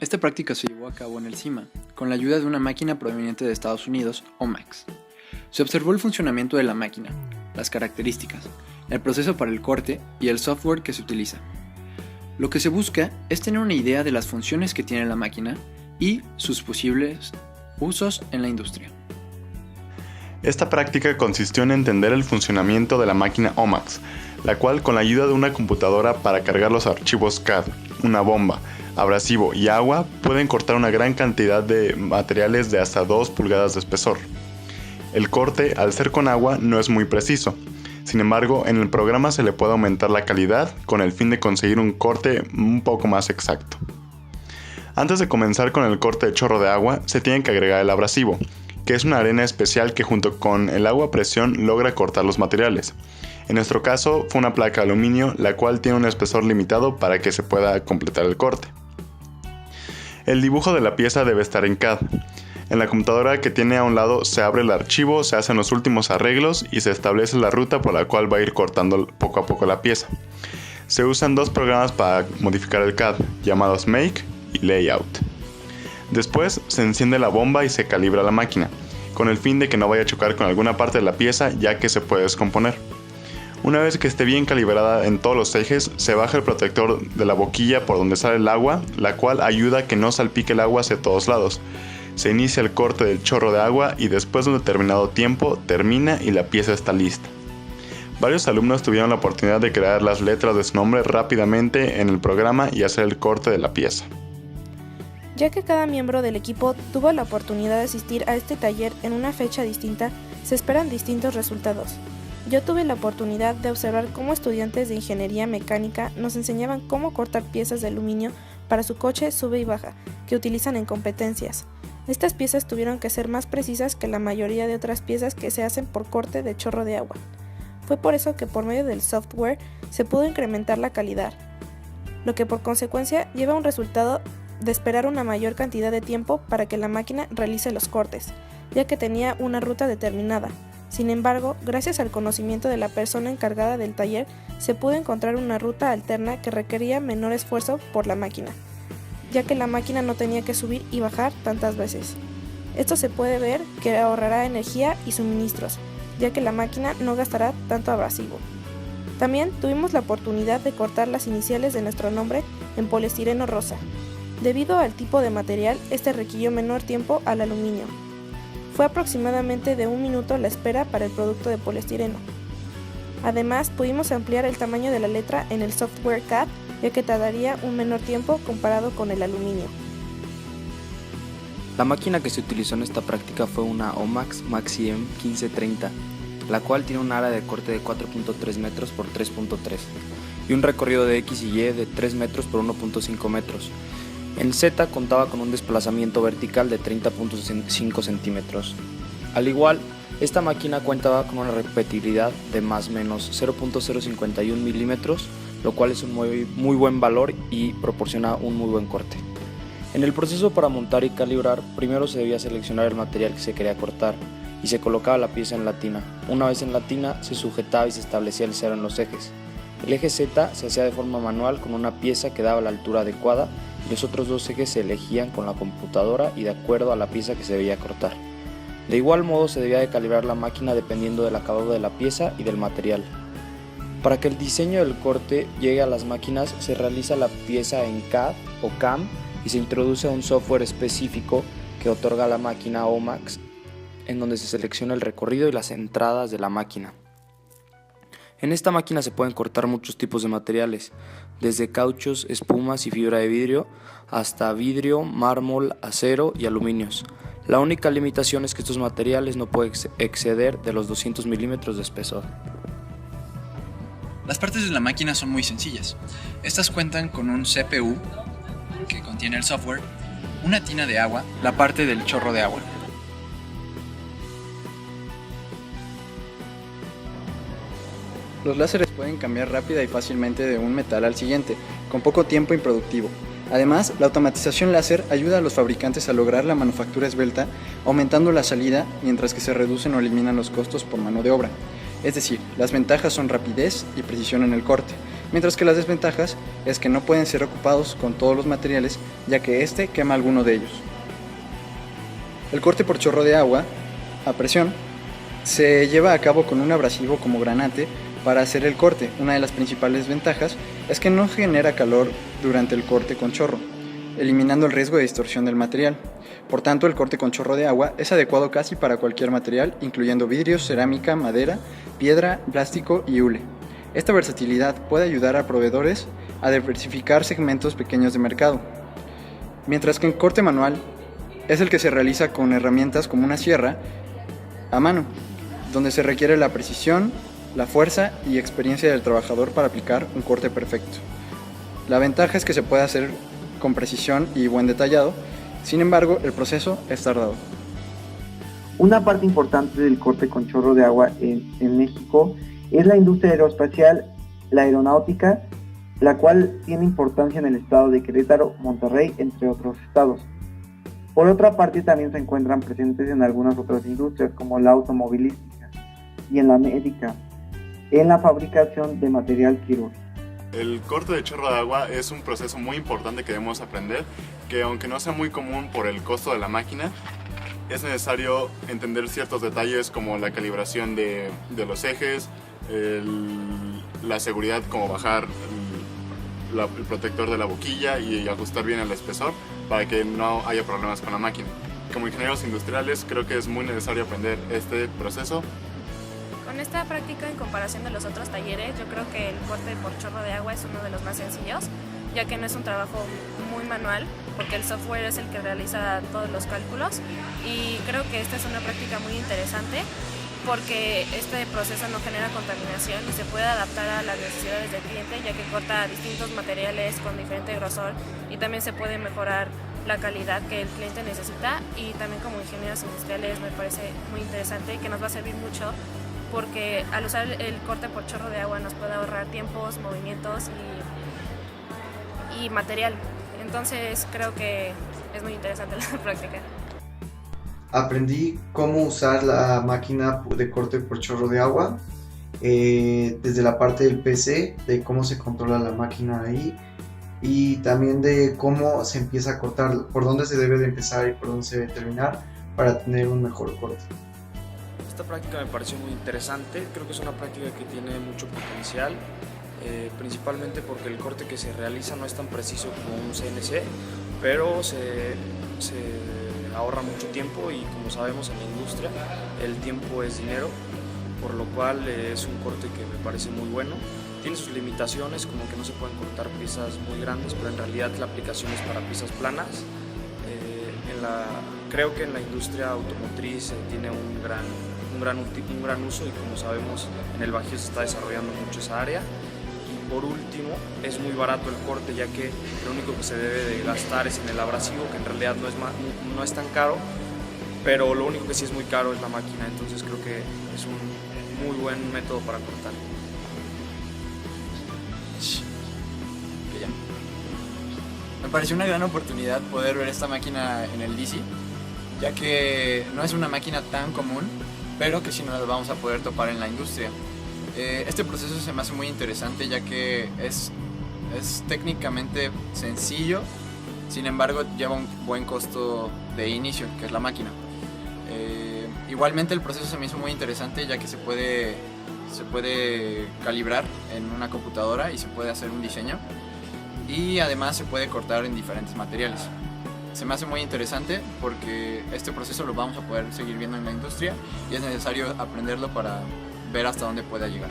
Esta práctica se llevó a cabo en el CIMA, con la ayuda de una máquina proveniente de Estados Unidos, OMAX. Se observó el funcionamiento de la máquina, las características, el proceso para el corte y el software que se utiliza. Lo que se busca es tener una idea de las funciones que tiene la máquina y sus posibles usos en la industria. Esta práctica consistió en entender el funcionamiento de la máquina OMAX, la cual, con la ayuda de una computadora para cargar los archivos CAD, una bomba, abrasivo y agua, pueden cortar una gran cantidad de materiales de hasta 2 pulgadas de espesor. El corte, al ser con agua, no es muy preciso. Sin embargo, en el programa se le puede aumentar la calidad con el fin de conseguir un corte un poco más exacto. Antes de comenzar con el corte de chorro de agua, se tiene que agregar el abrasivo, que es una arena especial que junto con el agua a presión logra cortar los materiales. En nuestro caso fue una placa de aluminio, la cual tiene un espesor limitado para que se pueda completar el corte. El dibujo de la pieza debe estar en CAD. En la computadora que tiene a un lado se abre el archivo, se hacen los últimos arreglos y se establece la ruta por la cual va a ir cortando poco a poco la pieza. Se usan 2 programas para modificar el CAD, llamados Make y Layout. Después se enciende la bomba y se calibra la máquina, con el fin de que no vaya a chocar con alguna parte de la pieza, ya que se puede descomponer. Una vez que esté bien calibrada en todos los ejes, se baja el protector de la boquilla por donde sale el agua, la cual ayuda a que no salpique el agua hacia todos lados. Se inicia el corte del chorro de agua y después de un determinado tiempo termina y la pieza está lista. Varios alumnos tuvieron la oportunidad de crear las letras de su nombre rápidamente en el programa y hacer el corte de la pieza. Ya que cada miembro del equipo tuvo la oportunidad de asistir a este taller en una fecha distinta, se esperan distintos resultados. Yo tuve la oportunidad de observar cómo estudiantes de ingeniería mecánica nos enseñaban cómo cortar piezas de aluminio para su coche sube y baja, que utilizan en competencias. Estas piezas tuvieron que ser más precisas que la mayoría de otras piezas que se hacen por corte de chorro de agua. Fue por eso que por medio del software se pudo incrementar la calidad, lo que por consecuencia lleva a un resultado de esperar una mayor cantidad de tiempo para que la máquina realice los cortes, ya que tenía una ruta determinada. Sin embargo, gracias al conocimiento de la persona encargada del taller, se pudo encontrar una ruta alterna que requería menor esfuerzo por la máquina, ya que la máquina no tenía que subir y bajar tantas veces. Esto se puede ver que ahorrará energía y suministros, ya que la máquina no gastará tanto abrasivo. También tuvimos la oportunidad de cortar las iniciales de nuestro nombre en poliestireno rosa. Debido al tipo de material, este requirió menor tiempo al aluminio. Fue aproximadamente de 1 minuto la espera para el producto de poliestireno. Además, pudimos ampliar el tamaño de la letra en el software CAD, ya que tardaría un menor tiempo comparado con el aluminio. La máquina que se utilizó en esta práctica fue una OMAX Maxi-M 1530, la cual tiene un área de corte de 4.3 metros por 3.3 y un recorrido de X y Y de 3 metros por 1.5 metros. En Z contaba con un desplazamiento vertical de 30.5 centímetros. Al igual, esta máquina contaba con una repetibilidad de más o menos 0.051 milímetros, lo cual es un muy buen valor y proporciona un muy buen corte. En el proceso para montar y calibrar, primero se debía seleccionar el material que se quería cortar y se colocaba la pieza en la tina. Una vez en la tina, se sujetaba y se establecía el cero en los ejes. El eje Z se hacía de forma manual con una pieza que daba la altura adecuada y los otros 2 ejes se elegían con la computadora y de acuerdo a la pieza que se debía cortar. De igual modo se debía de calibrar la máquina dependiendo del acabado de la pieza y del material. Para que el diseño del corte llegue a las máquinas se realiza la pieza en CAD o CAM y se introduce un software específico que otorga a la máquina OMAX, en donde se selecciona el recorrido y las entradas de la máquina. En esta máquina se pueden cortar muchos tipos de materiales, desde cauchos, espumas y fibra de vidrio, hasta vidrio, mármol, acero y aluminios. La única limitación es que estos materiales no pueden exceder de los 200 milímetros de espesor. Las partes de la máquina son muy sencillas. Estas cuentan con un CPU, que contiene el software, una tina de agua, la parte del chorro de agua. Los láseres pueden cambiar rápida y fácilmente de un metal al siguiente, con poco tiempo improductivo. Además, la automatización láser ayuda a los fabricantes a lograr la manufactura esbelta, aumentando la salida mientras que se reducen o eliminan los costos por mano de obra. Es decir, las ventajas son rapidez y precisión en el corte, mientras que las desventajas es que no pueden ser ocupados con todos los materiales, ya que este quema alguno de ellos. El corte por chorro de agua a presión se lleva a cabo con un abrasivo como granate para hacer el corte. Una de las principales ventajas es que no genera calor durante el corte con chorro, eliminando el riesgo de distorsión del material. Por tanto, el corte con chorro de agua es adecuado casi para cualquier material, incluyendo vidrios, cerámica, madera, piedra, plástico y hule. Esta versatilidad puede ayudar a proveedores a diversificar segmentos pequeños de mercado, mientras que el corte manual es el que se realiza con herramientas como una sierra a mano, donde se requiere la precisión, la fuerza y experiencia del trabajador para aplicar un corte perfecto. La ventaja es que se puede hacer con precisión y buen detallado, sin embargo, el proceso es tardado. Una parte importante del corte con chorro de agua en México es la industria aeroespacial, la aeronáutica, la cual tiene importancia en el estado de Querétaro, Monterrey, entre otros estados. Por otra parte, también se encuentran presentes en algunas otras industrias como la automovilística y en la médica, en la fabricación de material quirúrgico. El corte de chorro de agua es un proceso muy importante que debemos aprender, que aunque no sea muy común por el costo de la máquina, es necesario entender ciertos detalles como la calibración de los ejes, la seguridad como bajar el protector de la boquilla y ajustar bien el espesor para que no haya problemas con la máquina. Como ingenieros industriales creo que es muy necesario aprender este proceso. Con esta práctica, en comparación de los otros talleres, yo creo que el corte por chorro de agua es uno de los más sencillos, ya que no es un trabajo muy manual, porque el software es el que realiza todos los cálculos, y creo que esta es una práctica muy interesante porque este proceso no genera contaminación y se puede adaptar a las necesidades del cliente, ya que corta distintos materiales con diferente grosor y también se puede mejorar la calidad que el cliente necesita. Y también como ingenieros industriales me parece muy interesante y que nos va a servir mucho, porque al usar el corte por chorro de agua nos puede ahorrar tiempos, movimientos y material. Entonces creo que es muy interesante la práctica. Aprendí cómo usar la máquina de corte por chorro de agua, desde la parte del PC, de cómo se controla la máquina ahí, y también de cómo se empieza a cortar, por dónde se debe de empezar y por dónde se debe terminar para tener un mejor corte. Esta práctica me pareció muy interesante, creo que es una práctica que tiene mucho potencial, principalmente porque el corte que se realiza no es tan preciso como un CNC, pero se ahorra mucho tiempo y, como sabemos, en la industria el tiempo es dinero, por lo cual es un corte que me parece muy bueno. Tiene sus limitaciones, como que no se pueden cortar piezas muy grandes, pero en realidad la aplicación es para piezas planas. Creo que en la industria automotriz tiene un gran uso, y como sabemos en el Bajío se está desarrollando mucho esa área. Y por último, es muy barato el corte, ya que lo único que se debe de gastar es en el abrasivo, que en realidad no es tan caro, pero lo único que sí es muy caro es la máquina. Entonces creo que es un muy buen método para cortar. Me pareció una gran oportunidad poder ver esta máquina en el DC, ya que no es una máquina tan común, pero que sí nos la vamos a poder topar en la industria. Este proceso se me hace muy interesante, ya que es técnicamente sencillo, sin embargo lleva un buen costo de inicio, que es la máquina. Igualmente el proceso se me hizo muy interesante, ya que se puede calibrar en una computadora y se puede hacer un diseño, y además se puede cortar en diferentes materiales. Se me hace muy interesante porque este proceso lo vamos a poder seguir viendo en la industria y es necesario aprenderlo para ver hasta dónde pueda llegar.